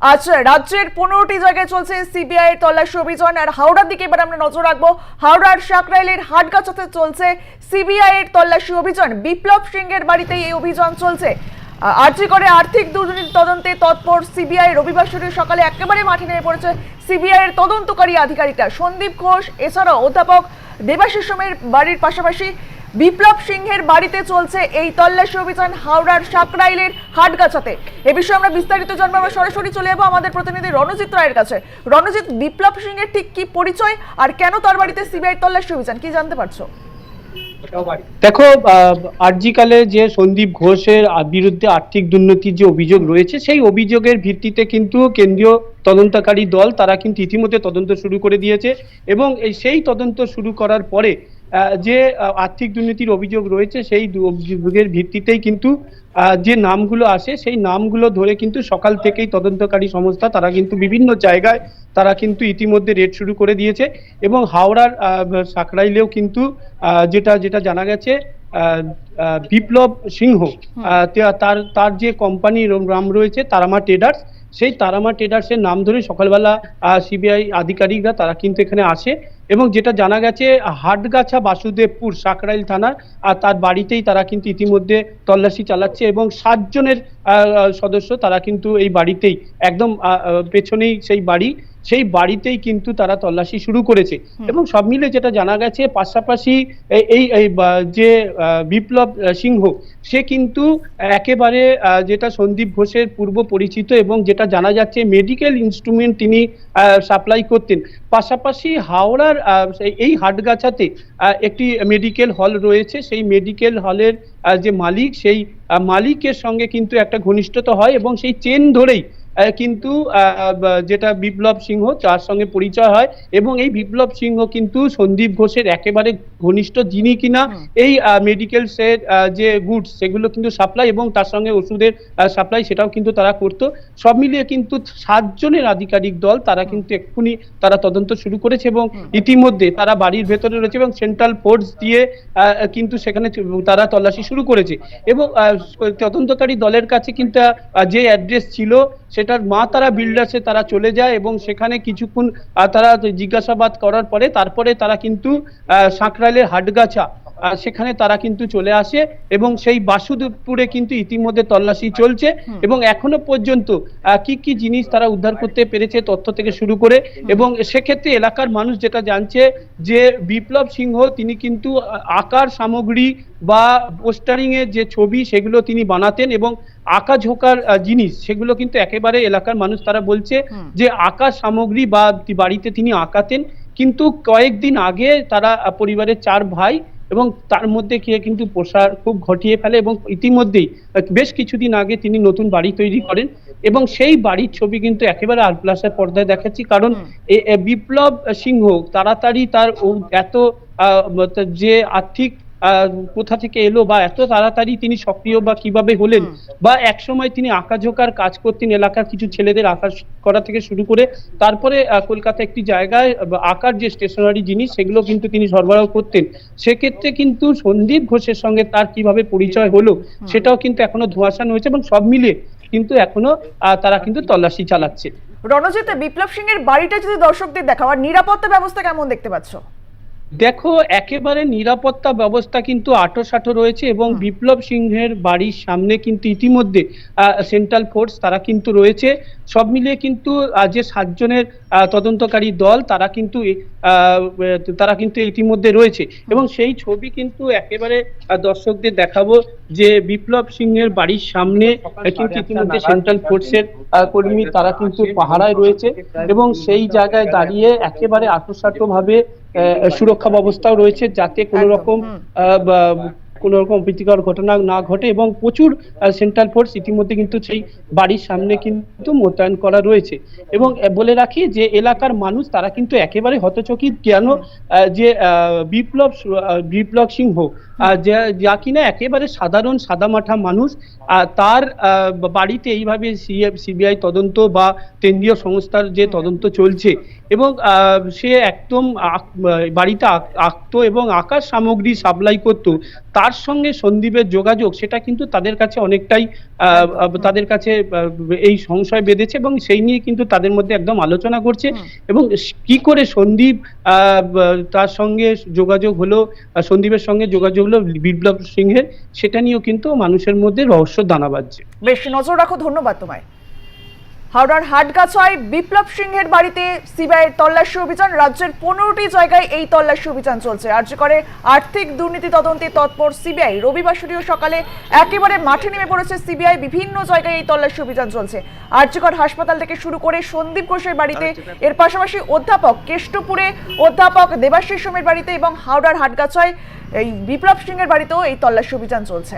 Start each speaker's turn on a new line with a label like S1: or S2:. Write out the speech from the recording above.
S1: আজ রাজ্যের 15টি জায়গায় চলছে সিবিআই এর তল্লাশি অভিযান। আর হাওড়ার দিকে এবার আমরা নজর রাখবো। হাওড়ার সাকরাইলের হাটগাছাতে চলছে সিবিআই এর তল্লাশি অভিযান। বিপ্লব সিংহের বাড়িতেই এই অভিযান চলছে। আরজি করে আর্থিক দুর্নীতি তদন্তে তৎপর সিবিআই। রবিবার সকালে একেবারে মাঠে নেমে পড়েছে সিবিআই এর তদন্তকারী আধিকারিকরা। সন্দীপ ঘোষ এছাড়াও অধ্যাপক দেবাশিস সোমের বাড়ির পাশাপাশি বিপ্লব সিংহের বাড়িতে চলছে এই তল্লাশি অভিযান হাওড়ার সাকরাইলের হাটগাছাতে। এ বিষয়ে আমরা বিস্তারিত জানবো। আমরা সরাসরি চলে যাবো আমাদের প্রতিনিধি রণজিৎ রায়ের কাছে। রণজিৎ, বিপ্লব সিংহের ঠিক কি পরিচয় আর কেন তার বাড়িতে সিবিআই তল্লাশি অভিযান, কি জানতে পারছো?
S2: দেখো, আরজিকালে যে সন্দীপ ঘোষের বিরুদ্ধে আর্থিক দুর্নীতির যে অভিযোগ রয়েছে, সেই অভিযোগের ভিত্তিতে কিন্তু কেন্দ্রীয় তদন্তকারী দল তারা কিন্তু ইতিমধ্যে তদন্ত শুরু করে দিয়েছে। এবং সেই তদন্ত শুরু করার পরে যে আর্থিক দুর্নীতির অভিযোগ রয়েছে, সেই অভিযোগের ভিত্তিতেই কিন্তু যে নামগুলো আসে, সেই নামগুলো ধরে কিন্তু সকাল থেকেই তদন্তকারী সংস্থা তারা কিন্তু বিভিন্ন জায়গায় তারা কিন্তু ইতিমধ্যে রেড শুরু করে দিয়েছে। এবং হাওড়ার সাকরাইলেও কিন্তু যেটা যেটা জানা গেছে, বিপ্লব সিংহ তার যে কোম্পানির নাম রয়েছে তারামা ট্রেডার্স, সেই তারামা ট্রেডার্সের নাম ধরে সকালবেলা সিবিআই আধিকারিকরা তারা কিন্তু এখানে আসে। এবং যেটা জানা গেছে, হাটগাছা বাসুদেবপুর সাকরাইল থানার তার বাড়িতেই তারা কিন্তু ইতিমধ্যে তল্লাশি চালাচ্ছে। এবং 7 জনের সদস্য তারা কিন্তু এই বাড়িতেই একদম পেছনেই সেই বাড়িতেই কিন্তু তারা তল্লাশি শুরু করেছে। এবং সব মিলে যেটা জানা গেছে, পাশাপাশি এই যে বিপ্লব সিংহ সে কিন্তু একেবারে যেটা সন্দীপ ঘোষের পূর্ব পরিচিত, এবং যেটা জানা যাচ্ছে মেডিকেল ইনস্ট্রুমেন্ট তিনি সাপ্লাই করতেন। পাশাপাশি হাওড়ার এই হাটগাছাতে একটি মেডিকেল হল রয়েছে, সেই মেডিকেল হলের যে মালিক, সেই মালিকের সঙ্গে কিন্তু একটা ঘনিষ্ঠতা হয়। এবং সেই চেন ধরেই কিন্তু যেটা বিপ্লব সিংহ তার সঙ্গে পরিচয় হয়। এবং এই বিপ্লব সিংহ কিন্তু সন্দীপ ঘোষের একেবারে ঘনিষ্ঠ, যিনি কিনা এই মেডিকেল যে গুডস সেগুলো কিন্তু সাপ্লাই এবং তার সঙ্গে ওষুধের সাপ্লাই সেটাও কিন্তু তারা করতো। সব মিলিয়ে কিন্তু 7 জনের আধিকারিক দল তারা কিন্তু এক্ষুনি তারা তদন্ত শুরু করেছে। এবং ইতিমধ্যে তারা বাড়ির ভেতরে রয়েছে এবং সেন্ট্রাল ফোর্স দিয়ে কিন্তু সেখানে তারা তল্লাশি শুরু করেছে। এবং তদন্তকারী দলের কাছে কিন্তু যে অ্যাড্রেস ছিল সেটার মা তারা বিল্ডার্সে তারা চলে যায়। এবং সেখানে কিছুক্ষণ তারা জিজ্ঞাসাবাদ করার পরে তারপরে তারা কিন্তু সাকরাইলের হাটগাছা সেখানে তারা কিন্তু চলে আসে। এবং সেই বাসুদেবপুরে কিন্তু ইতিমধ্যে তল্লাশি চলছে। এবং এখনো পর্যন্ত কি কি জিনিস তারা উদ্ধার করতে পেরেছে তথ্য থেকে শুরু করে। এবং সেক্ষেত্রে এলাকার মানুষ যেটা জানছে যে বিপ্লব সিংহ তিনি কিন্তু আকার সামগ্রী বা পোস্টারিং এর যে ছবি সেগুলো তিনি বানাতেন, এবং আঁকা ঝোঁকার জিনিস সেগুলো কিন্তু একেবারে এলাকার মানুষ তারা বলছে যে আঁকা সামগ্রী বা বাড়িতে তিনি আঁকাতেন। কিন্তু কয়েকদিন আগে তারা পরিবারের 4 ভাই এবং তার মধ্যে কিন্তু প্রসার খুব ঘটিয়ে ফেলে। এবং ইতিমধ্যেই বেশ কিছুদিন আগে তিনি নতুন বাড়ি তৈরি করেন। এবং সেই বাড়ির ছবি কিন্তু একেবারে আর প্লাসের পর্দায় দেখাচ্ছি, কারণ বিপ্লব সিংহ তাড়াতাড়ি তার এত যে আর্থিক কোথা থেকে এলো বা এত তাড়াতাড়ি তিনি সক্রিয় বা কিভাবে হলেন, বা একসময় তিনি আঁকাঝোঁকার কাজ করতেন, এলাকার কিছু ছেলেদের আঁকা করা থেকে শুরু করে তারপরে কলকাতা একটি জায়গায় আঁকার যে স্টেশনারি জিনিস সেগুলো কিন্তু তিনি সরবরাহ করতেন। সেক্ষেত্রে কিন্তু সন্দীপ ঘোষের সঙ্গে তার কিভাবে পরিচয় হলো সেটাও কিন্তু এখনো ধোঁয়াশা হয়েছে। এবং সব মিলিয়ে কিন্তু এখনো তারা কিন্তু তল্লাশি চালাচ্ছে।
S1: রণজিৎ, বিপ্লব সিংহের বাড়িটা যদি দর্শকদের দেখাও, আর নিরাপত্তা ব্যবস্থা কেমন দেখতে পাচ্ছ?
S2: দেখো, একেবারে নিরাপত্তা ব্যবস্থা কিন্তু আঁটোসাঁটো রয়েছে। এবং বিপ্লব সিংহের বাড়ির সামনে কিন্তু ইতিমধ্যে সেন্ট্রাল ফোর্স তারা কিন্তু রয়েছে। সব মিলিয়ে কিন্তু যে 7 জনের তদন্তকারী দল তারা কিন্তু ইতিমধ্যে রয়েছে। এবং সেই ছবি কিন্তু একেবারে দর্শকদের দেখাবো যে বিপ্লব সিংহের বাড়ির সামনে কিন্তু ইতিমধ্যে সেন্ট্রাল ফোর্সের কর্মী তারা কিন্তু পাহারায় রয়েছে। এবং সেই জায়গায় দাঁড়িয়ে একেবারে আঁটোসাঁটো ভাবে সুরক্ষা ব্যবস্থাও রয়েছে, যাতে কোনো রকম অপ্রীতিকর ঘটনা না ঘটে। এবং প্রচুর সেন্ট্রাল ফোর্স ইতিমধ্যে কিন্তু সেই বাড়ির সামনে কিন্তু মোতায়েন করা রয়েছে। এবং বলে রাখি যে এলাকার মানুষ তারা কিন্তু একেবারে হতচকিত, কেন যে বিপ্লব সিংহ যা কিনা একেবারে সাধারণ সাদামাঠা মানুষ, তার বাড়িতে এইভাবে সিবিআই তদন্ত বা কেন্দ্রীয় সংস্থার যে তদন্ত চলছে, এবং সে একদম বাড়িতে আঁকতো এবং আঁকার সামগ্রী সাপ্লাই করতো, তার কার সঙ্গে সন্দীপের যোগাযোগ সেটা কিন্তু তাদের কাছে অনেকটাই তাদের কাছে এই সংশয় বেঁধেছে এবং সেই নিয়ে কিন্তু তাদের মধ্যে একদম আলোচনা করছে এবং কি করে সন্দীপ তার সঙ্গে যোগাযোগ হলো, সন্দীপের সঙ্গে যোগাযোগ হলো বিপ্লব সিংহের, সেটা নিয়েও কিন্তু মানুষের মধ্যে রহস্য দানা বাঁধছে।
S1: বেশ, নজর রাখো, ধন্যবাদ তোমায়। হাওড়ার হাটগাছায় বিপ্লব সিংহের বাড়িতে সিবিআইয়ের তল্লাশি অভিযান। রাজ্যের 15টি জায়গায় এই তল্লাশি অভিযান চলছে। আরজিকরে আর্থিক দুর্নীতি তদন্তে তৎপর সিবিআই। রবিবাসরীয় সকালে একেবারে মাঠে নেমে পড়েছে সিবিআই। বিভিন্ন জায়গায় এই তল্লাশি অভিযান চলছে। আরজিকর হাসপাতাল থেকে শুরু করে সন্দীপ ঘোষের বাড়িতে, এর পাশাপাশি অধ্যাপক কেষ্টপুরে অধ্যাপক দেবাশিস সোমের বাড়িতে এবং হাওড়ার হাটগাছায় এই বিপ্লব সিংহের বাড়িতেও এই তল্লাশি অভিযান চলছে।